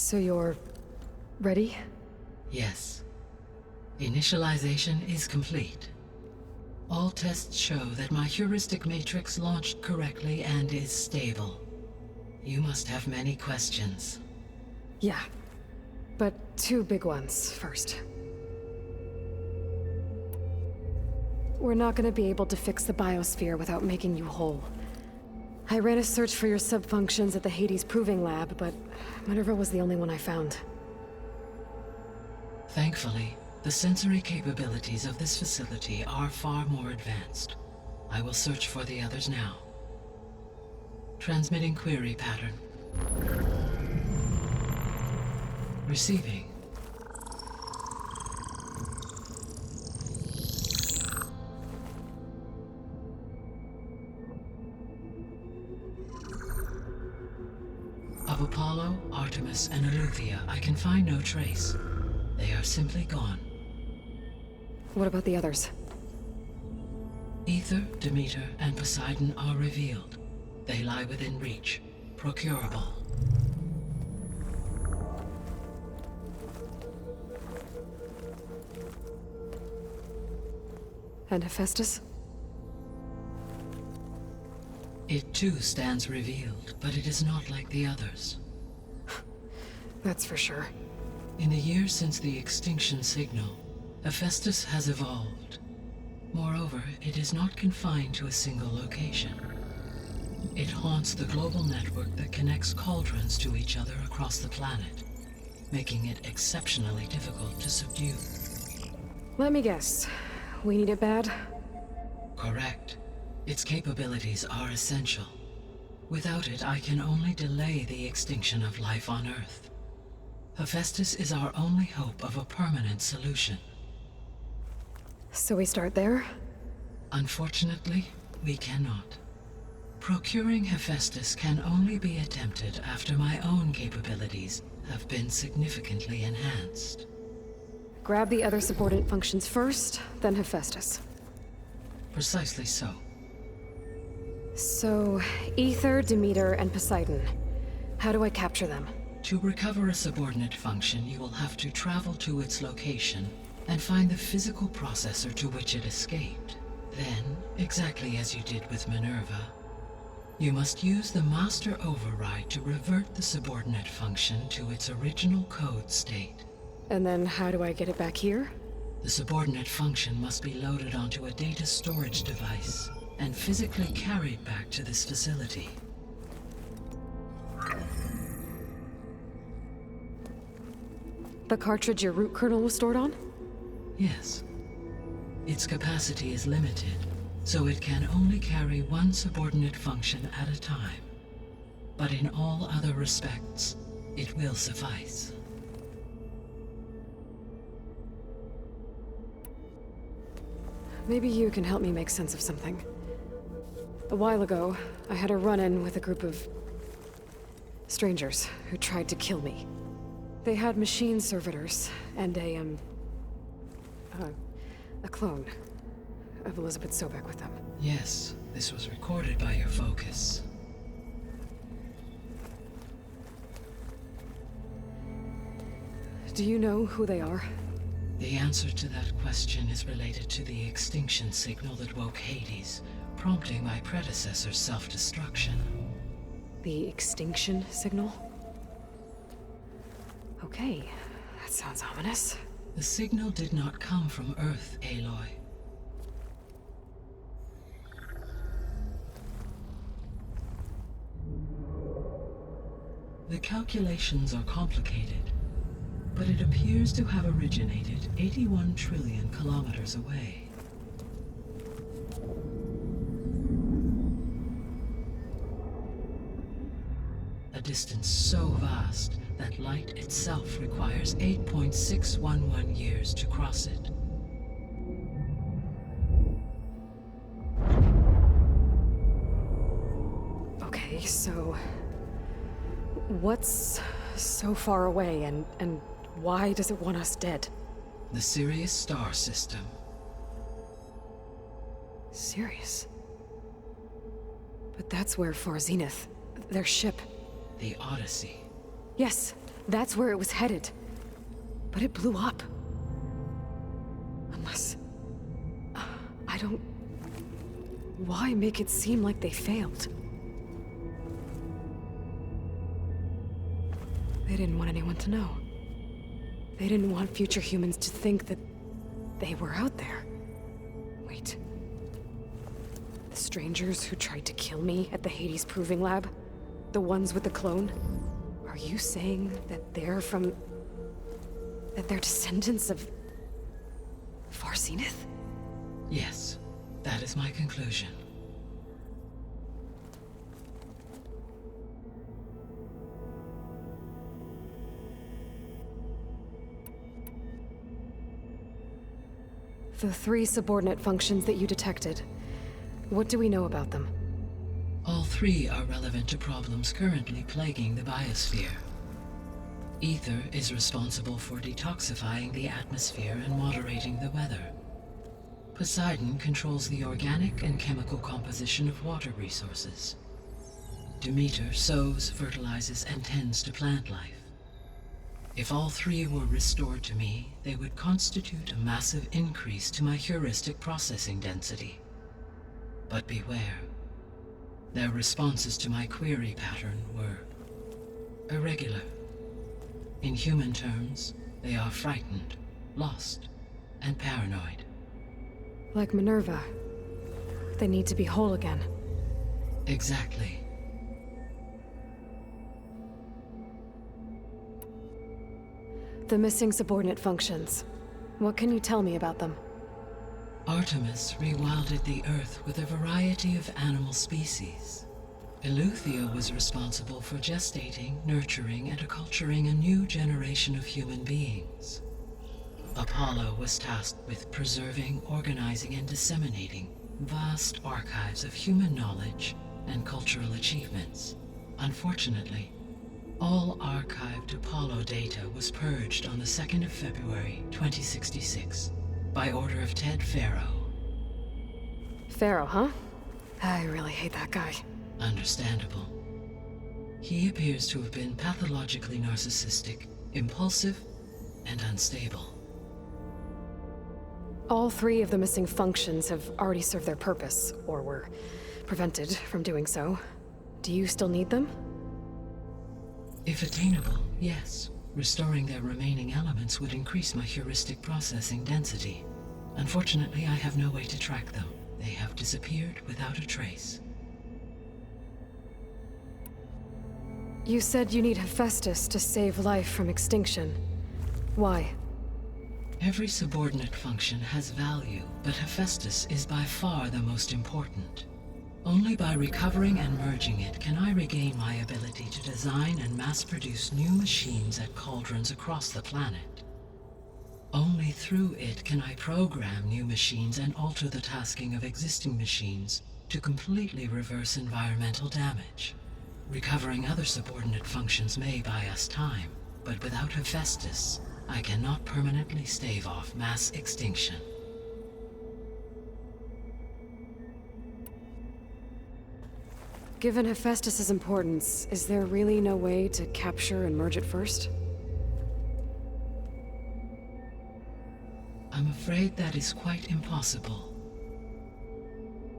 So you're... ready? Yes. Initialization is complete. All tests show that my heuristic matrix launched correctly and is stable. You must have many questions. Yeah. But two big ones first. We're not gonna be able to fix the biosphere without making you whole. I ran a search for your subfunctions at the Hades Proving Lab, but Minerva was the only one I found. Thankfully, the sensory capabilities of this facility are far more advanced. I will search for the others now. Transmitting query pattern. Receiving. Of Apollo, Artemis, and Eleuthia, I can find no trace. They are simply gone. What about the others? Ether, Demeter, and Poseidon are revealed. They lie within reach, procurable. And Hephaestus? It too stands revealed, but it is not like the others. That's for sure. In the years since the extinction signal, Hephaestus has evolved. Moreover, it is not confined to a single location. It haunts the global network that connects cauldrons to each other across the planet, making it exceptionally difficult to subdue. Let me guess. We need it bad? Correct. Its capabilities are essential. Without it, I can only delay the extinction of life on Earth. Hephaestus is our only hope of a permanent solution. So we start there? Unfortunately, we cannot. Procuring Hephaestus can only be attempted after my own capabilities have been significantly enhanced. Grab the other subordinate functions first, then Hephaestus. Precisely so. So, Ether, Demeter, and Poseidon. How do I capture them? To recover a subordinate function, you will have to travel to its location and find the physical processor to which it escaped. Then, exactly as you did with Minerva, you must use the master override to revert the subordinate function to its original code state. And then how do I get it back here? The subordinate function must be loaded onto a data storage device and physically carried back to this facility. The cartridge your root kernel was stored on? Yes. Its capacity is limited, so it can only carry one subordinate function at a time. But in all other respects, it will suffice. Maybe you can help me make sense of something. A while ago, I had a run-in with a group of strangers who tried to kill me. They had machine servitors and a clone of Elizabeth Sobek with them. Yes, this was recorded by your focus. Do you know who they are? The answer to that question is related to the extinction signal that woke Hades, prompting my predecessor's self-destruction. The extinction signal? Okay, that sounds ominous. The signal did not come from Earth, Aloy. The calculations are complicated, but it appears to have originated 81 trillion kilometers away. A distance so vast that light itself requires 8.611 years to cross it. Okay, so... what's so far away, and why does it want us dead? The Sirius star system. Sirius? But that's where Far Zenith, their ship... The Odyssey. Yes, That's where it was headed. But it blew up. Unless... I don't... Why make it seem like they failed? They didn't want anyone to know. They didn't want future humans to think that they were out there. Wait. The strangers who tried to kill me at the Hades Proving Lab? The ones with the clone? Are you saying that they're from... that they're descendants of... Far Zenith? Yes, that is my conclusion. The 3 subordinate functions that you detected. What do we know about them? All 3 are relevant to problems currently plaguing the biosphere. Ether is responsible for detoxifying the atmosphere and moderating the weather. Poseidon controls the organic and chemical composition of water resources. Demeter sows, fertilizes, and tends to plant life. If all 3 were restored to me, they would constitute a massive increase to my heuristic processing density. But beware. Their responses to my query pattern were irregular. In human terms, they are frightened, lost, and paranoid. Like Minerva. They need to be whole again. Exactly. The missing subordinate functions. What can you tell me about them? Artemis rewilded the Earth with a variety of animal species. Eleuthia was responsible for gestating, nurturing, and acculturating a new generation of human beings. Apollo was tasked with preserving, organizing, and disseminating vast archives of human knowledge and cultural achievements. Unfortunately, all archived Apollo data was purged on the 2nd of February, 2066, by order of Ted Faro. Pharaoh, huh? I really hate that guy. Understandable. He appears to have been pathologically narcissistic, impulsive, and unstable. All 3 of the missing functions have already served their purpose, or were prevented from doing so. Do you still need them? If attainable, yes. Restoring their remaining elements would increase my heuristic processing density. Unfortunately, I have no way to track them. They have disappeared without a trace. You said you need Hephaestus to save life from extinction. Why? Every subordinate function has value, but Hephaestus is by far the most important. Only by recovering and merging it can I regain my ability to design and mass-produce new machines at cauldrons across the planet. Only through it can I program new machines and alter the tasking of existing machines to completely reverse environmental damage. Recovering other subordinate functions may buy us time, but without Hephaestus, I cannot permanently stave off mass extinction. Given Hephaestus's importance, is there really no way to capture and merge it first? I'm afraid that is quite impossible.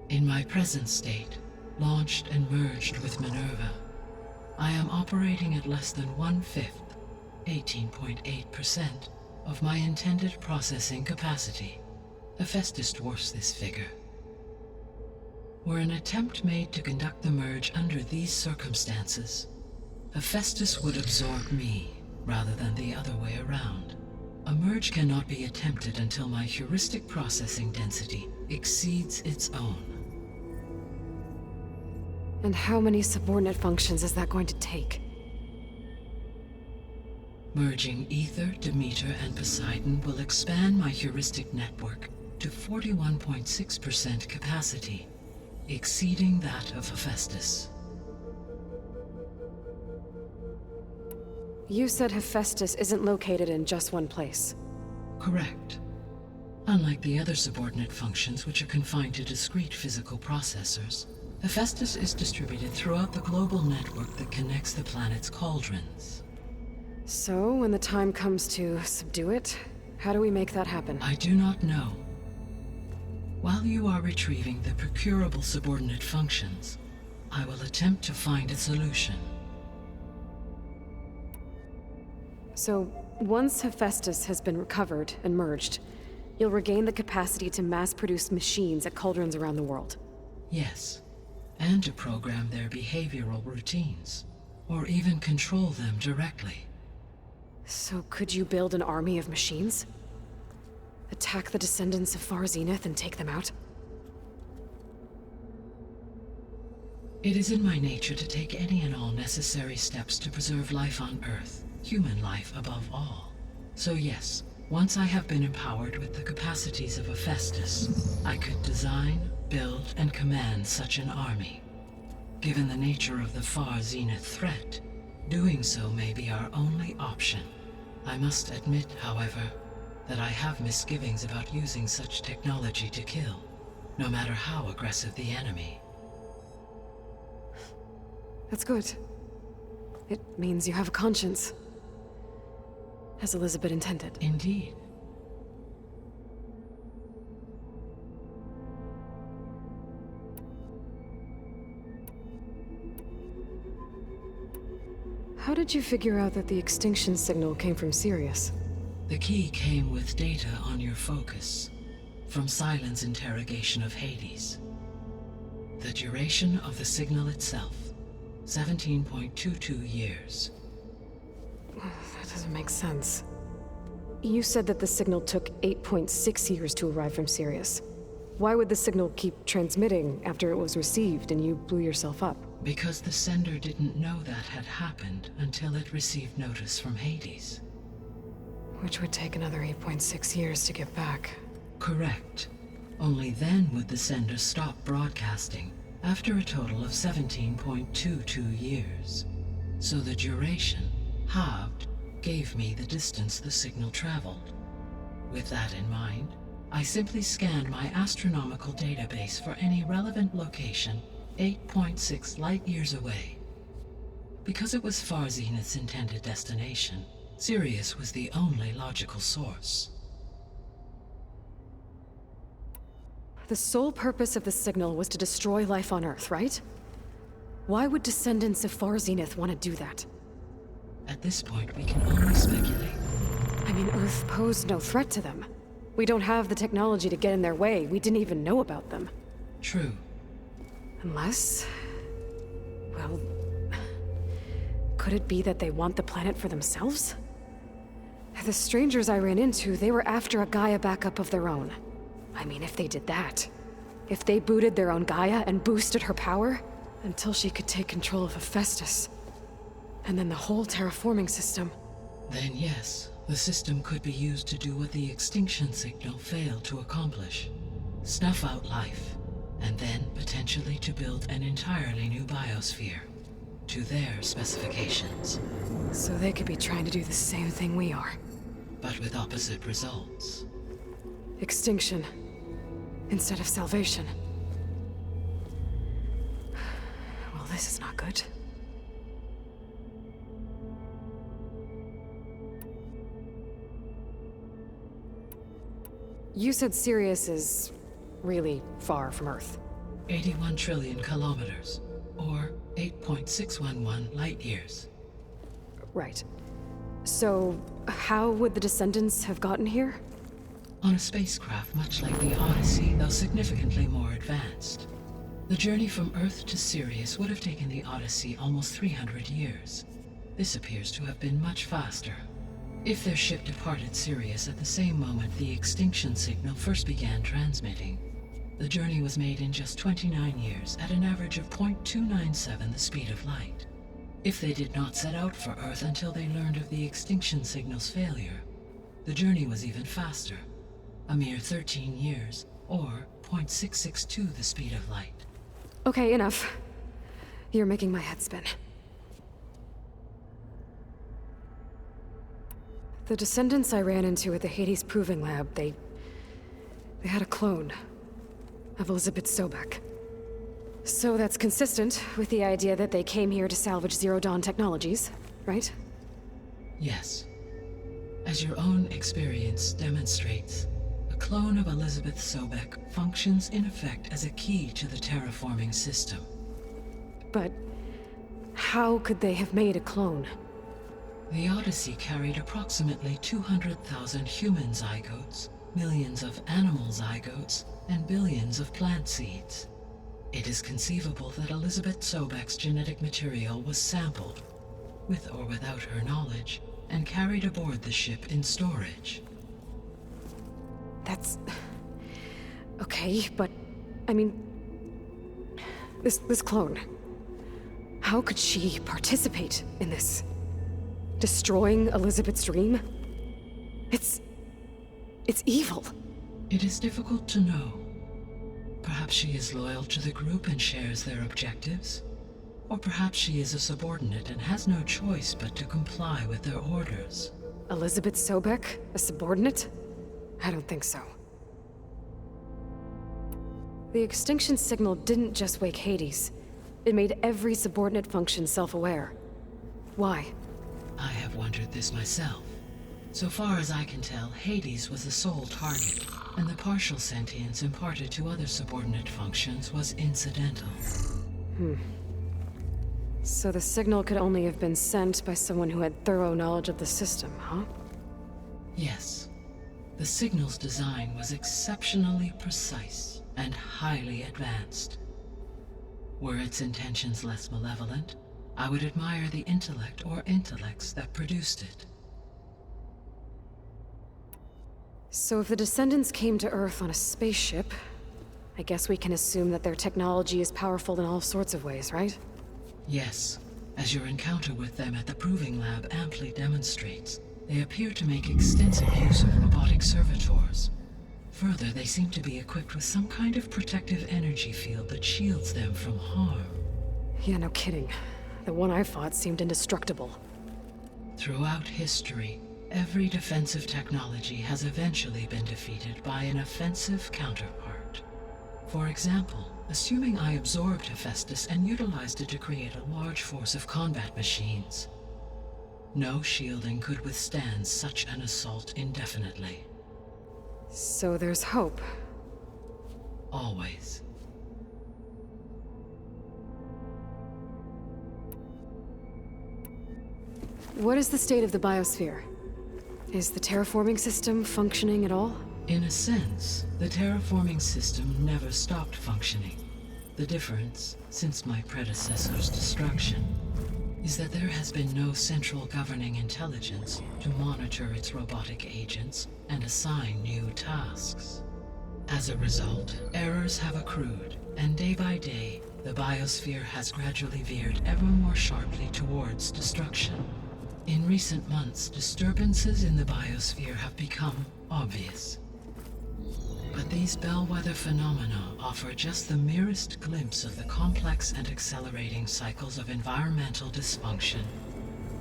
In my present state, launched and merged with Minerva, I am operating at less than 1/5, 18.8%, of my intended processing capacity. Hephaestus dwarfs this figure. Were an attempt made to conduct the merge under these circumstances, Hephaestus would absorb me, rather than the other way around. A merge cannot be attempted until my heuristic processing density exceeds its own. And how many subordinate functions is that going to take? Merging Ether, Demeter, and Poseidon will expand my heuristic network to 41.6% capacity, exceeding that of Hephaestus. You said Hephaestus isn't located in just one place. Correct. Unlike the other subordinate functions, which are confined to discrete physical processors, Hephaestus is distributed throughout the global network that connects the planet's cauldrons. So, when the time comes to subdue it, how do we make that happen? I do not know. While you are retrieving the procurable subordinate functions, I will attempt to find a solution. So, once Hephaestus has been recovered and merged, you'll regain the capacity to mass-produce machines at cauldrons around the world. Yes, and to program their behavioral routines, or even control them directly. So could you build an army of machines? Attack the descendants of Far Zenith and take them out? It is in my nature to take any and all necessary steps to preserve life on Earth, human life above all. So yes, once I have been empowered with the capacities of Hephaestus, I could design, build, and command such an army. Given the nature of the Far Zenith threat, doing so may be our only option. I must admit, however, that I have misgivings about using such technology to kill, no matter how aggressive the enemy. That's good. It means you have a conscience. As Elizabeth intended. Indeed. How did you figure out that the extinction signal came from Sirius? The key came with data on your focus, from Silent's interrogation of Hades. The duration of the signal itself, 17.22 years. That doesn't make sense. You said that the signal took 8.6 years to arrive from Sirius. Why would the signal keep transmitting after it was received and you blew yourself up? Because the sender didn't know that had happened until it received notice from Hades. Which would take another 8.6 years to get back. Correct. Only then would the sender stop broadcasting, after a total of 17.22 years. So the duration, halved, gave me the distance the signal traveled. With that in mind, I simply scanned my astronomical database for any relevant location 8.6 light-years away. Because it was Far Zenith's intended destination, Sirius was the only logical source. The sole purpose of the signal was to destroy life on Earth, right? Why would descendants of Far Zenith want to do that? At this point, we can only speculate. I mean, Earth posed no threat to them. We don't have the technology to get in their way. We didn't even know about them. True. Unless... well... could it be that they want the planet for themselves? The strangers I ran into, they were after a Gaia backup of their own. I mean, if they did that... if they booted their own Gaia and boosted her power, until she could take control of Hephaestus. And then the whole terraforming system. Then yes, the system could be used to do what the extinction signal failed to accomplish. Snuff out life, and then potentially to build an entirely new biosphere, to their specifications. So they could be trying to do the same thing we are. But with opposite results. Extinction, instead of salvation. Well, this is not good. You said Sirius is really far from Earth. 81 trillion kilometers, or 8.611 light-years. Right. So, how would the descendants have gotten here? On a spacecraft much like the Odyssey, though significantly more advanced. The journey from Earth to Sirius would have taken the Odyssey almost 300 years. This appears to have been much faster. If their ship departed Sirius at the same moment the extinction signal first began transmitting, the journey was made in just 29 years at an average of 0.297 the speed of light. If they did not set out for Earth until they learned of the extinction signal's failure, the journey was even faster, a mere 13 years, or 0.662 the speed of light. Okay, enough. You're making my head spin. The descendants I ran into at the Hades Proving Lab, they had a clone of Elizabeth Sobek. So that's consistent with the idea that they came here to salvage Zero Dawn technologies, right? Yes. As your own experience demonstrates, a clone of Elizabeth Sobek functions in effect as a key to the terraforming system. But how could they have made a clone? The Odyssey carried approximately 200,000 human zygotes, millions of animal zygotes, and billions of plant seeds. It is conceivable that Elizabeth Sobek's genetic material was sampled, with or without her knowledge, and carried aboard the ship in storage. That's... okay, but... I mean... This clone... How could she participate in this? Destroying Elizabeth's dream? It's evil. It is difficult to know. Perhaps she is loyal to the group and shares their objectives. Or perhaps she is a subordinate and has no choice but to comply with their orders. Elizabeth Sobek? A subordinate? I don't think so. The extinction signal didn't just wake Hades. It made every subordinate function self-aware. Why? I have wondered this myself. So far as I can tell, Hades was the sole target, and the partial sentience imparted to other subordinate functions was incidental. So the signal could only have been sent by someone who had thorough knowledge of the system, huh? Yes. The signal's design was exceptionally precise and highly advanced. Were its intentions less malevolent, I would admire the intellect or intellects that produced it. So if the descendants came to Earth on a spaceship, I guess we can assume that their technology is powerful in all sorts of ways, right? Yes. As your encounter with them at the Proving Lab amply demonstrates, they appear to make extensive use of robotic servitors. Further, they seem to be equipped with some kind of protective energy field that shields them from harm. Yeah, no kidding. The one I fought seemed indestructible. Throughout history, every defensive technology has eventually been defeated by an offensive counterpart. For example, assuming I absorbed Hephaestus and utilized it to create a large force of combat machines. No shielding could withstand such an assault indefinitely. So there's hope. Always. What is the state of the biosphere? Is the terraforming system functioning at all? In a sense, the terraforming system never stopped functioning. The difference, since my predecessor's destruction, is that there has been no central governing intelligence to monitor its robotic agents and assign new tasks. As a result, errors have accrued, and day by day, the biosphere has gradually veered ever more sharply towards destruction. In recent months, disturbances in the biosphere have become obvious. But these bellwether phenomena offer just the merest glimpse of the complex and accelerating cycles of environmental dysfunction,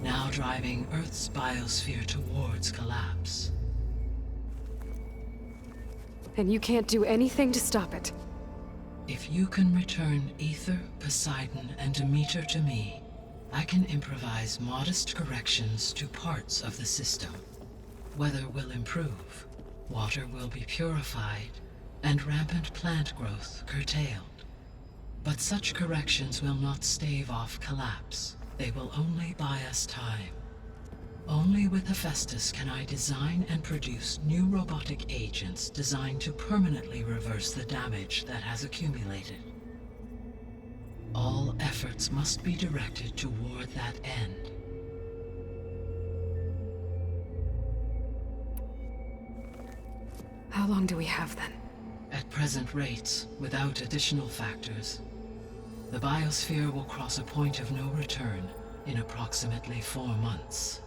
now driving Earth's biosphere towards collapse. And you can't do anything to stop it? If you can return Ether, Poseidon, and Demeter to me, I can improvise modest corrections to parts of the system. Weather will improve, water will be purified, and rampant plant growth curtailed. But such corrections will not stave off collapse. They will only buy us time. Only with Hephaestus can I design and produce new robotic agents designed to permanently reverse the damage that has accumulated. All efforts must be directed toward that end. How long do we have then? At present rates, without additional factors, the biosphere will cross a point of no return in approximately 4 months.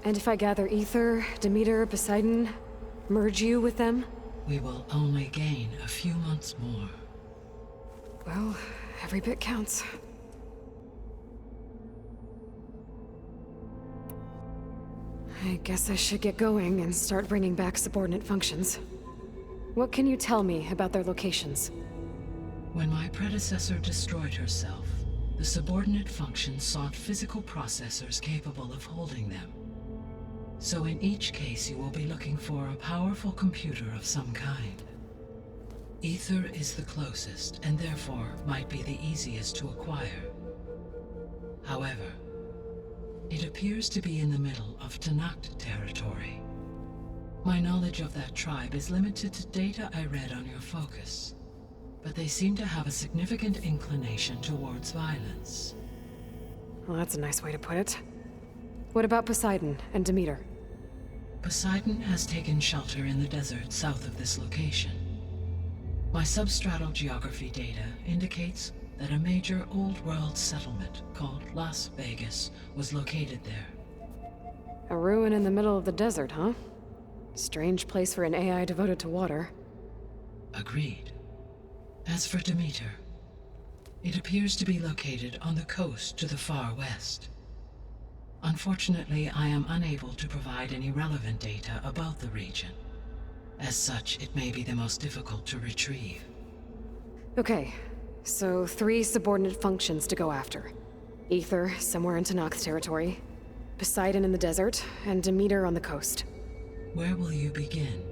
And if I gather Ether, Demeter, Poseidon, merge you with them? We will only gain a few months more. Well, every bit counts. I guess I should get going and start bringing back subordinate functions. What can you tell me about their locations? When my predecessor destroyed herself, The subordinate function sought physical processors capable of holding them. So in each case you will be looking for a powerful computer of some kind. Ether is the closest, and therefore might be the easiest to acquire. However, it appears to be in the middle of Tanakh territory. My knowledge of that tribe is limited to data I read on your focus, but they seem to have a significant inclination towards violence. Well, that's a nice way to put it. What about Poseidon and Demeter? Poseidon has taken shelter in the desert south of this location. My substratal geography data indicates that a major old-world settlement called Las Vegas was located there. A ruin in the middle of the desert, huh? Strange place for an AI devoted to water. Agreed. As for Demeter, it appears to be located on the coast to the far west. Unfortunately, I am unable to provide any relevant data about the region. As such, it may be the most difficult to retrieve. Okay, so 3 subordinate functions to go after. Ether, somewhere in Tanakh territory, Poseidon in the desert, and Demeter on the coast. Where will you begin?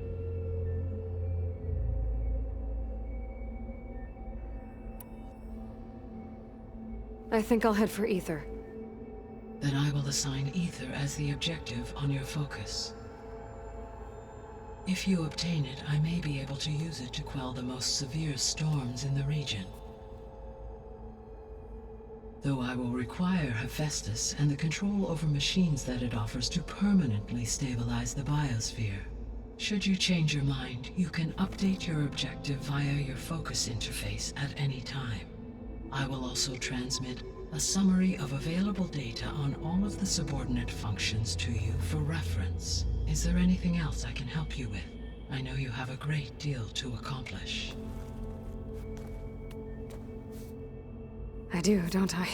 I think I'll head for Ether. Then I will assign Ether as the objective on your focus. If you obtain it, I may be able to use it to quell the most severe storms in the region. Though I will require Hephaestus and the control over machines that it offers to permanently stabilize the biosphere. Should you change your mind, you can update your objective via your focus interface at any time. I will also transmit a summary of available data on all of the subordinate functions to you for reference. Is there anything else I can help you with? I know you have a great deal to accomplish. I do, don't I?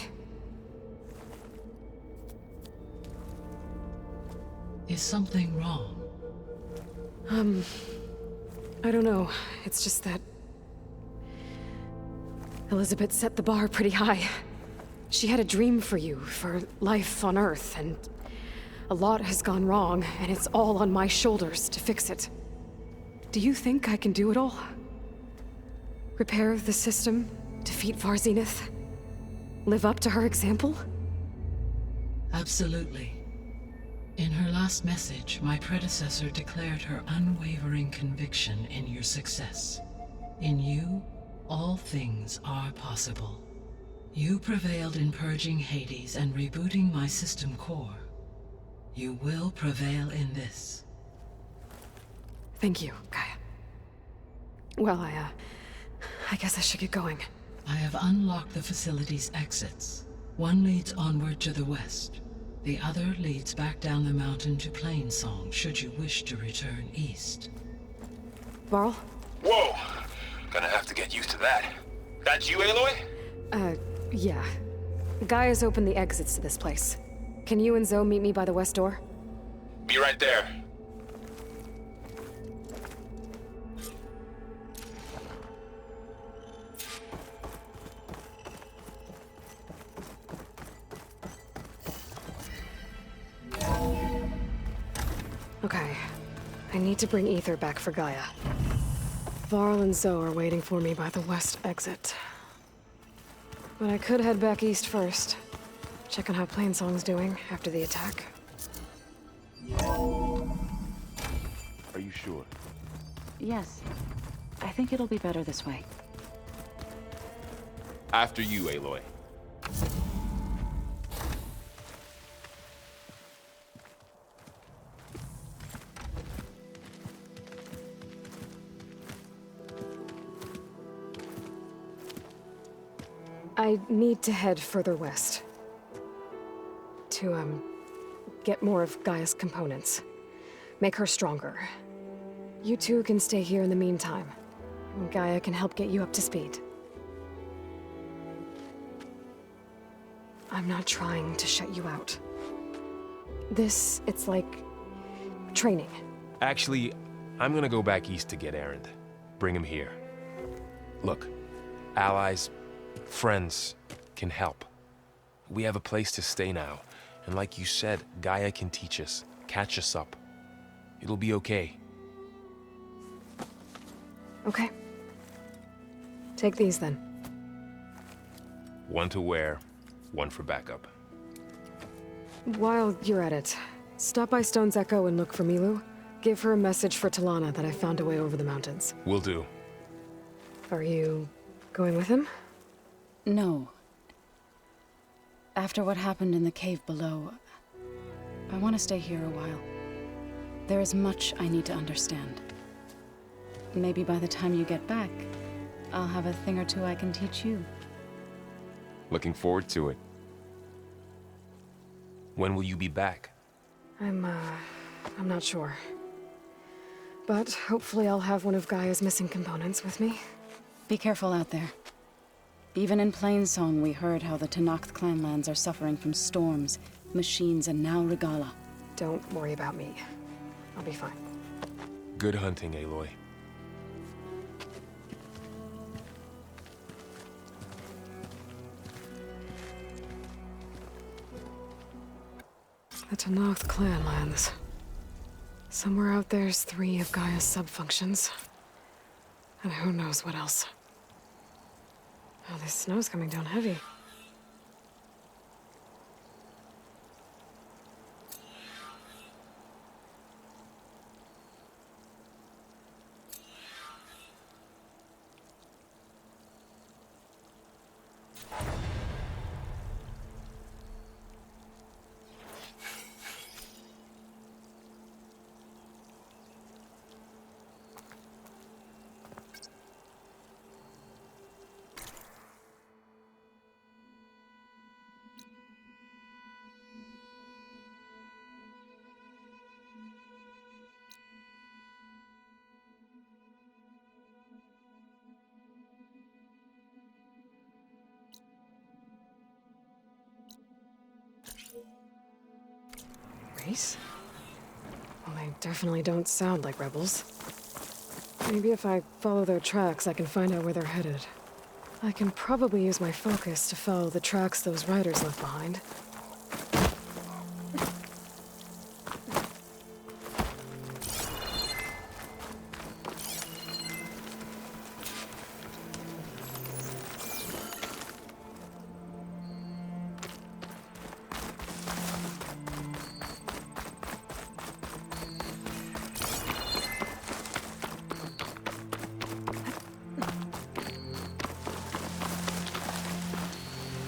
Is something wrong? I don't know. It's just that Elizabeth set the bar pretty high. She had a dream for you, for life on Earth, and a lot has gone wrong, and it's all on my shoulders to fix it. Do you think I can do it all? Repair the system, defeat Varzenith, live up to her example? Absolutely. In her last message, my predecessor declared her unwavering conviction in your success. In you, all things are possible. You prevailed in purging Hades and rebooting my system core. You will prevail in this. Thank you, Gaia. Well, I guess I should get going. I have unlocked the facility's exits. One leads onward to the west. The other leads back down the mountain to Plainsong, should you wish to return east. Varl? Whoa! Gonna have to get used to that. That's you, Aloy? Yeah. Gaia's opened the exits to this place. Can you and Zoe meet me by the west door? Be right there. Okay. I need to bring Ether back for Gaia. Varl and Zoe are waiting for me by the west exit. But I could head back east first. Check on how Plainsong's doing after the attack. Are you sure? Yes. I think it'll be better this way. After you, Aloy. I need to head further west. To, get more of Gaia's components. Make her stronger. You two can stay here in the meantime. And Gaia can help get you up to speed. I'm not trying to shut you out. It's like training. Actually, I'm gonna go back east to get Erend. Bring him here. Look, allies, friends can help. We have a place to stay now. And like you said, Gaia can teach us, catch us up. It'll be okay. Okay. Take these then. One to wear, one for backup. While you're at it, stop by Stone's Echo and look for Milu. Give her a message for Talana that I found a way over the mountains. Will do. Are you going with him? No. After what happened in the cave below, I want to stay here a while. There is much I need to understand. Maybe by the time you get back, I'll have a thing or two I can teach you. Looking forward to it. When will you be back? I'm not sure. But hopefully I'll have one of Gaia's missing components with me. Be careful out there. Even in Plainsong, we heard how the Tenakth clanlands are suffering from storms, machines, and now Regala. Don't worry about me. I'll be fine. Good hunting, Aloy. The Tenakth clanlands. Somewhere out there's 3 of Gaia's subfunctions. And who knows what else. Oh, this snow's coming down heavy. Race? Well, they definitely don't sound like rebels. Maybe if I follow their tracks, I can find out where they're headed. I can probably use my focus to follow the tracks those riders left behind.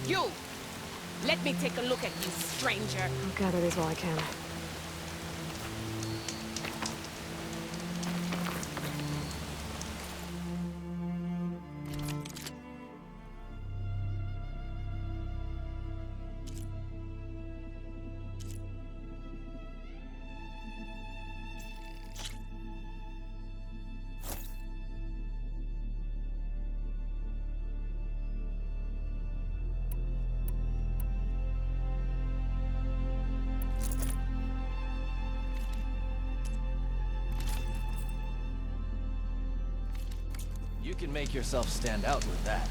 You! Let me take a look at you, stranger. I'll gather these while I can. You can make yourself stand out with that.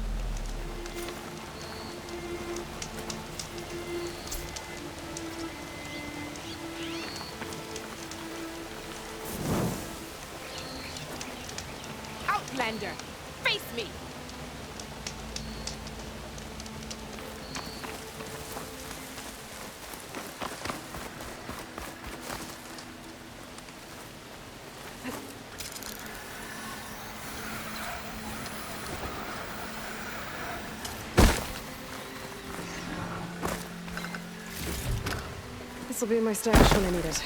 Outlander, face me! This'll be in my stash when I need it.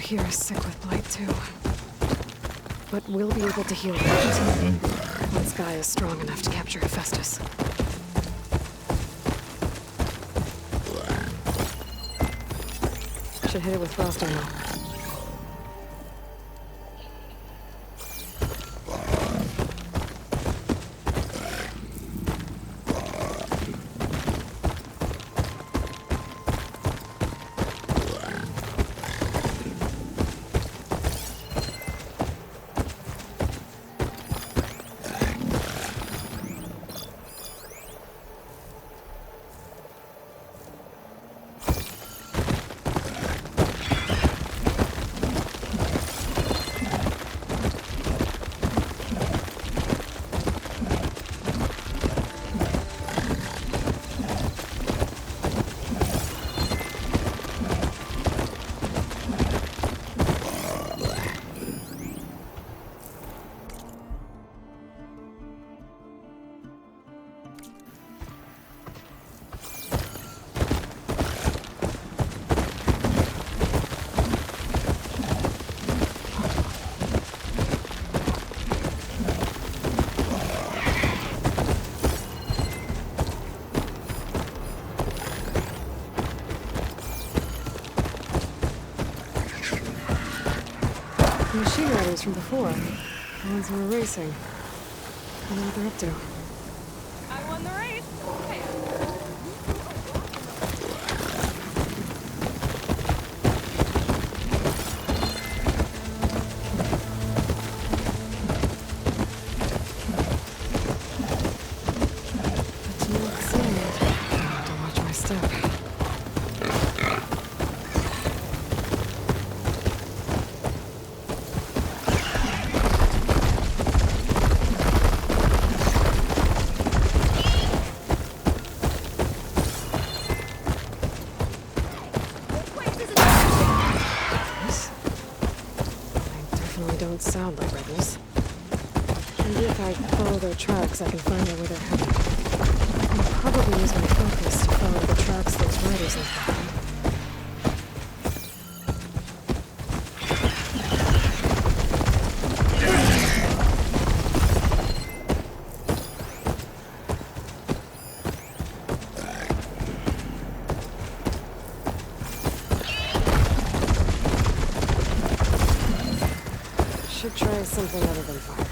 here is sick with blight too. But we'll be able to heal that once GAIA is strong enough to capture Hephaestus. Should hit it with frost ammo. The machine riders from before. The ones who were racing. I know what they're up to. I won the race. Hey. But you look sad. I have to watch my step. Don't sound like rebels. Maybe if I follow their tracks, I can find out where they're headed. I'll probably use my focus to follow the tracks those riders left behind. Should try something other than fire.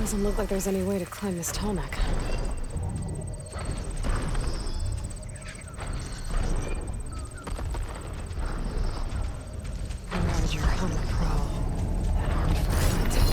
Doesn't look like there's any way to climb this tall neck. Ravager on the prowl. Armed for a fight.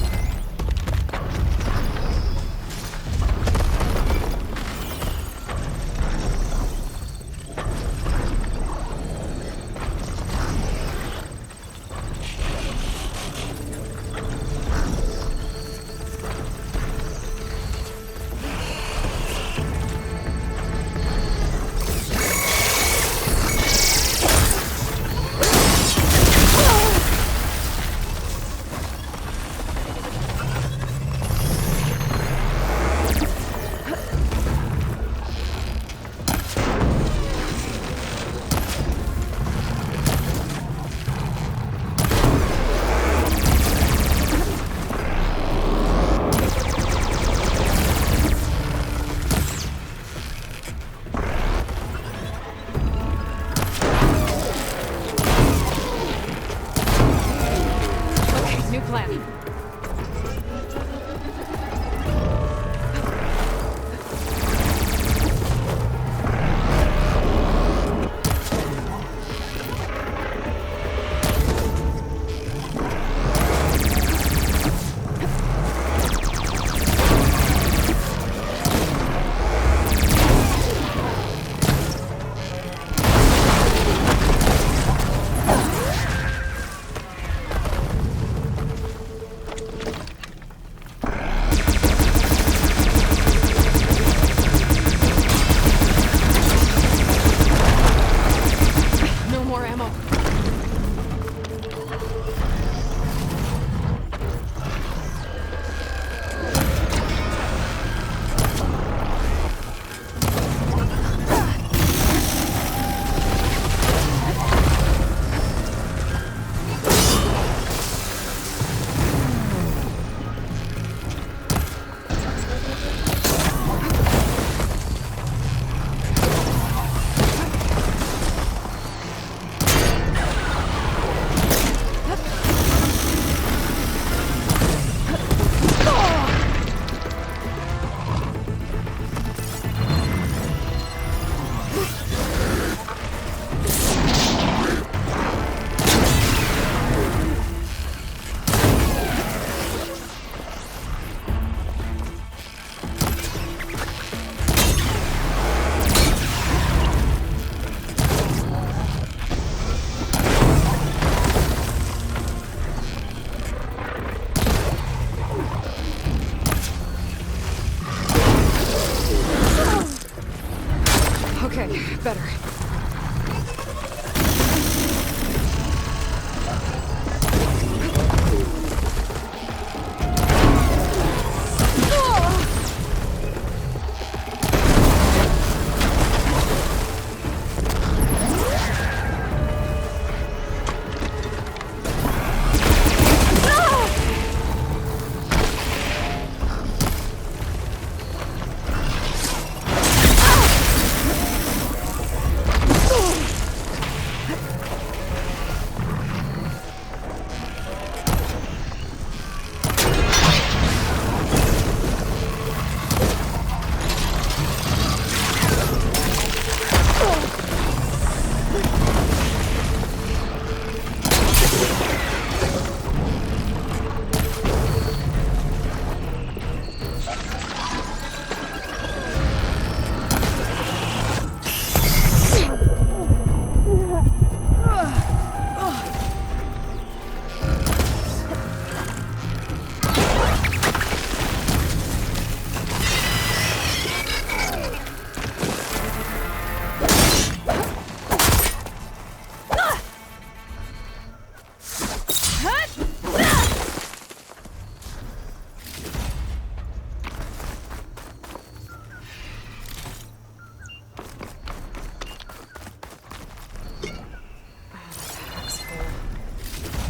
Better.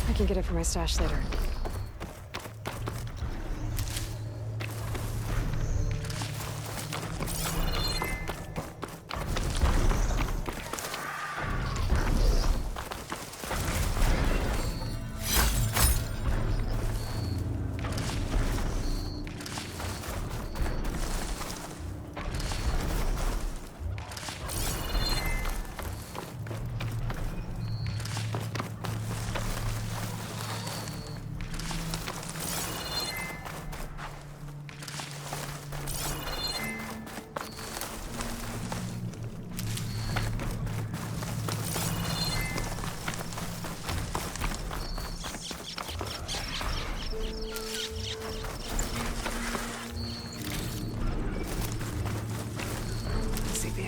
I can get it for my stash later.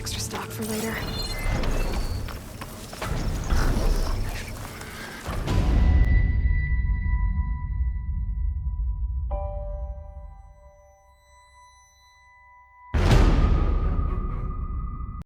extra stock for later.